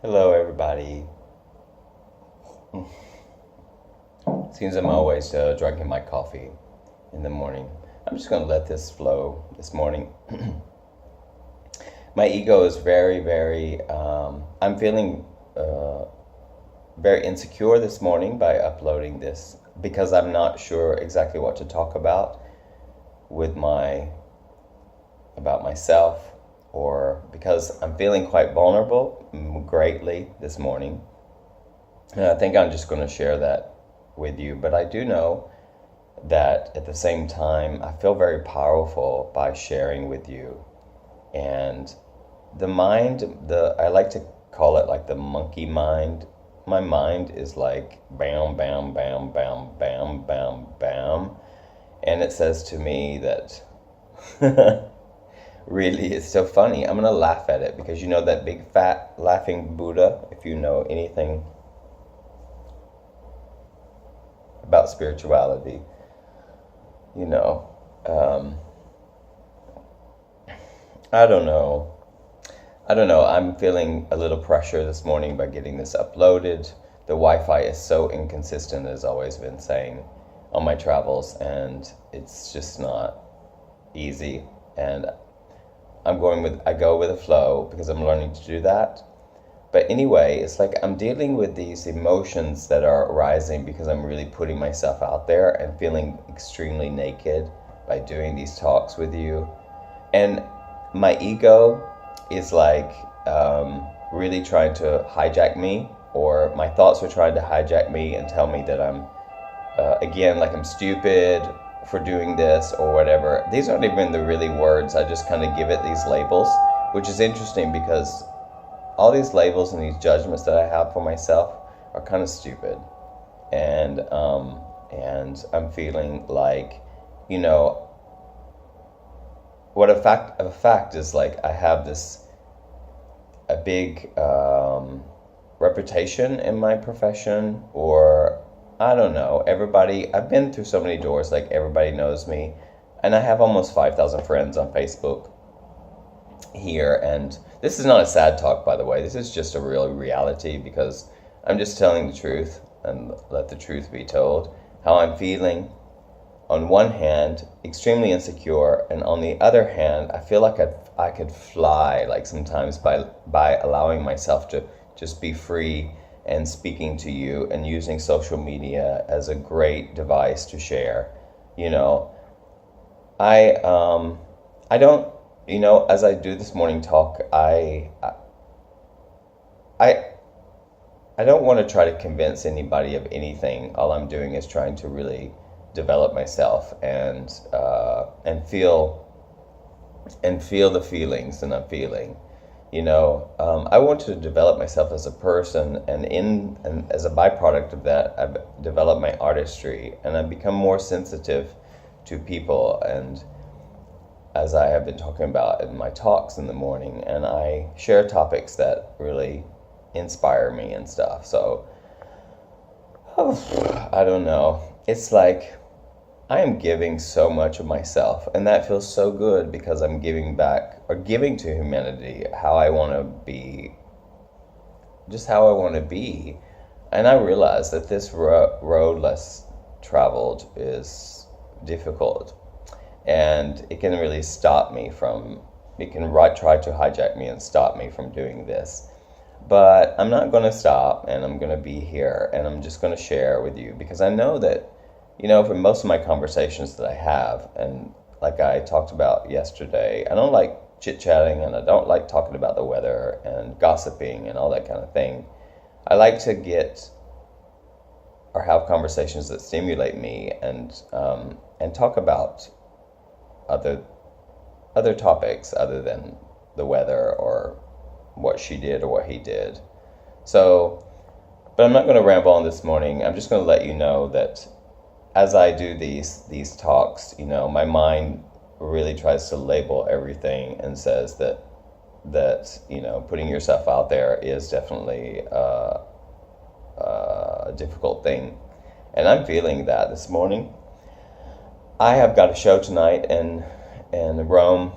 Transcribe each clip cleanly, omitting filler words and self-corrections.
Hello, everybody. Seems I'm always drinking my coffee in the morning. I'm just going to let this flow this morning. My ego is I'm feeling very insecure this morning by uploading this because I'm not sure exactly what to talk about with about myself, or because I'm feeling quite vulnerable greatly this morning. And I think I'm just going to share that with you. But I do know that at the same time, I feel very powerful by sharing with you. And the mind, I like to call it like the monkey mind. My mind is like bam, bam, bam, bam, bam, bam, bam. And it says to me that really it's so funny. I'm going to laugh at it because you know that big fat laughing Buddha, if you know anything about spirituality, you know, I don't know. I don't know. I'm feeling a little pressure this morning by getting this uploaded. The Wi-Fi is so inconsistent, as always been saying, on my travels, and it's just not easy. And I go with the flow because I'm learning to do that. But anyway, it's like I'm dealing with these emotions that are arising because I'm really putting myself out there and feeling extremely naked by doing these talks with you. And my ego is like really trying to hijack me, or my thoughts are trying to hijack me and tell me that again, like I'm stupid for doing this or whatever. These aren't even the really words. I just kind of give it these labels, which is interesting because all these labels and these judgments that I have for myself are kind of stupid. And I'm feeling like, you know, what a fact is, like I have a big reputation in my profession, or I don't know, I've been through so many doors, like everybody knows me, and I have almost 5,000 friends on Facebook here. And this is not a sad talk, by the way. This is just a real reality because I'm just telling the truth and let the truth be told. How I'm feeling, on one hand, extremely insecure, and on the other hand, I feel like I could fly, like sometimes by allowing myself to just be free and speaking to you and using social media as a great device to share. You know, I don't, as I do this morning talk, I I don't want to try to convince anybody of anything. All I'm doing is trying to really develop myself and feel the feelings that I'm feeling. I want to develop myself as a person, and as a byproduct of that, I've developed my artistry, and I've become more sensitive to people, and as I have been talking about in my talks in the morning, and I share topics that really inspire me and stuff. So, I don't know. It's like I am giving so much of myself, and that feels so good because I'm giving back, or giving to humanity how I want to be, just how I want to be. And I realize that this road less traveled is difficult, and it can really try to hijack me and stop me from doing this. But I'm not going to stop, and I'm going to be here, and I'm just going to share with you because I know that, for most of my conversations that I have, and like I talked about yesterday, I don't like chit-chatting, and I don't like talking about the weather and gossiping and all that kind of thing. I like to get or have conversations that stimulate me, and talk about other topics other than the weather or what she did or what he did. So, but I'm not going to ramble on this morning. I'm just going to let you know that as I do these talks, my mind really tries to label everything and says that putting yourself out there is definitely a difficult thing, and I'm feeling that this morning. I have got a show tonight in Rome,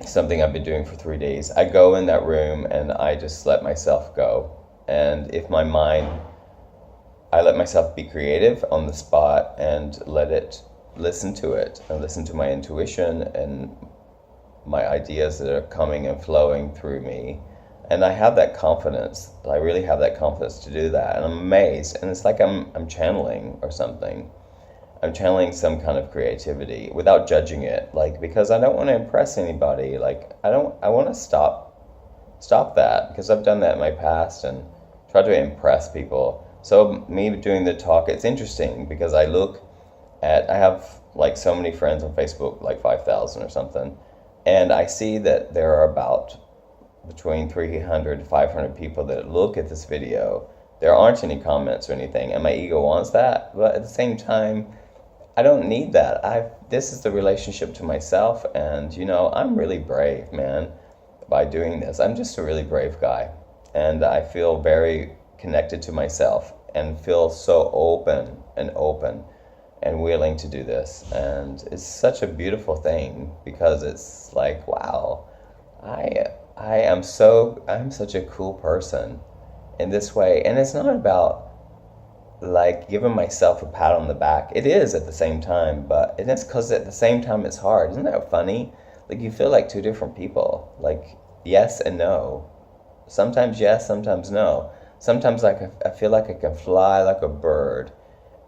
something I've been doing for 3 days. I go in that room and I just let myself go. And if my mind, I let myself be creative on the spot and let it listen to it and listen to my intuition and my ideas that are coming and flowing through me. And I have that confidence. I really have that confidence to do that. And I'm amazed. And it's like I'm channeling or something. I'm channeling some kind of creativity without judging it. Like, because I don't want to impress anybody. Like, I want to stop that, because I've done that in my past and tried to impress people. So me doing the talk, it's interesting because I have like so many friends on Facebook, like 5,000 or something. And I see that there are about between 300 to 500 people that look at this video. There aren't any comments or anything, and my ego wants that. But at the same time, I don't need that. This is the relationship to myself, and I'm really brave, man, by doing this. I'm just a really brave guy, and I feel very connected to myself and feel so open and willing to do this. And it's such a beautiful thing, because it's like, wow, I'm such a cool person in this way. And it's not about like giving myself a pat on the back. It is at the same time, but it's because at the same time it's hard. Isn't that funny? Like, you feel like two different people, like yes and no. Sometimes yes, sometimes no. Sometimes I feel like I can fly like a bird.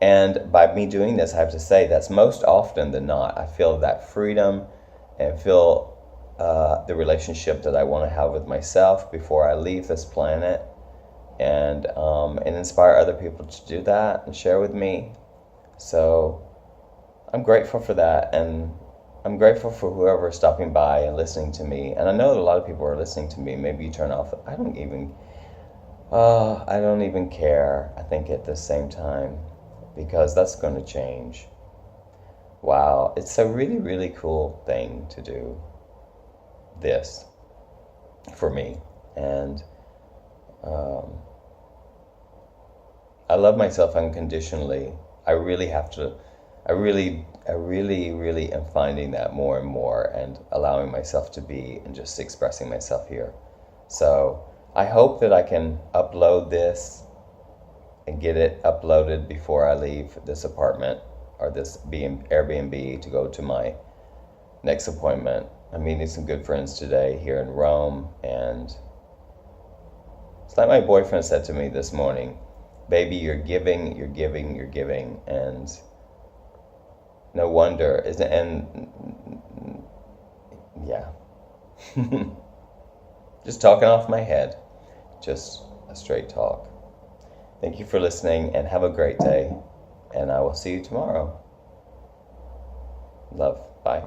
And by me doing this, I have to say that's most often than not. I feel that freedom and feel the relationship that I want to have with myself before I leave this planet, and inspire other people to do that and share with me. So I'm grateful for that, and I'm grateful for whoever is stopping by and listening to me. And I know that a lot of people are listening to me. Maybe you turn off. I don't even care, I think, at the same time, because that's going to change. Wow, it's a really, really cool thing to do this for me. And I love myself unconditionally. I really am finding that more and more, and allowing myself to be and just expressing myself here. So I hope that I can upload this and get it uploaded before I leave this apartment or this Airbnb to go to my next appointment. I'm meeting some good friends today here in Rome, and it's like my boyfriend said to me this morning, baby, you're giving, you're giving, you're giving. And no wonder, yeah. Just talking off my head, just a straight talk. Thank you for listening, and have a great day, and I will see you tomorrow. Love. Bye.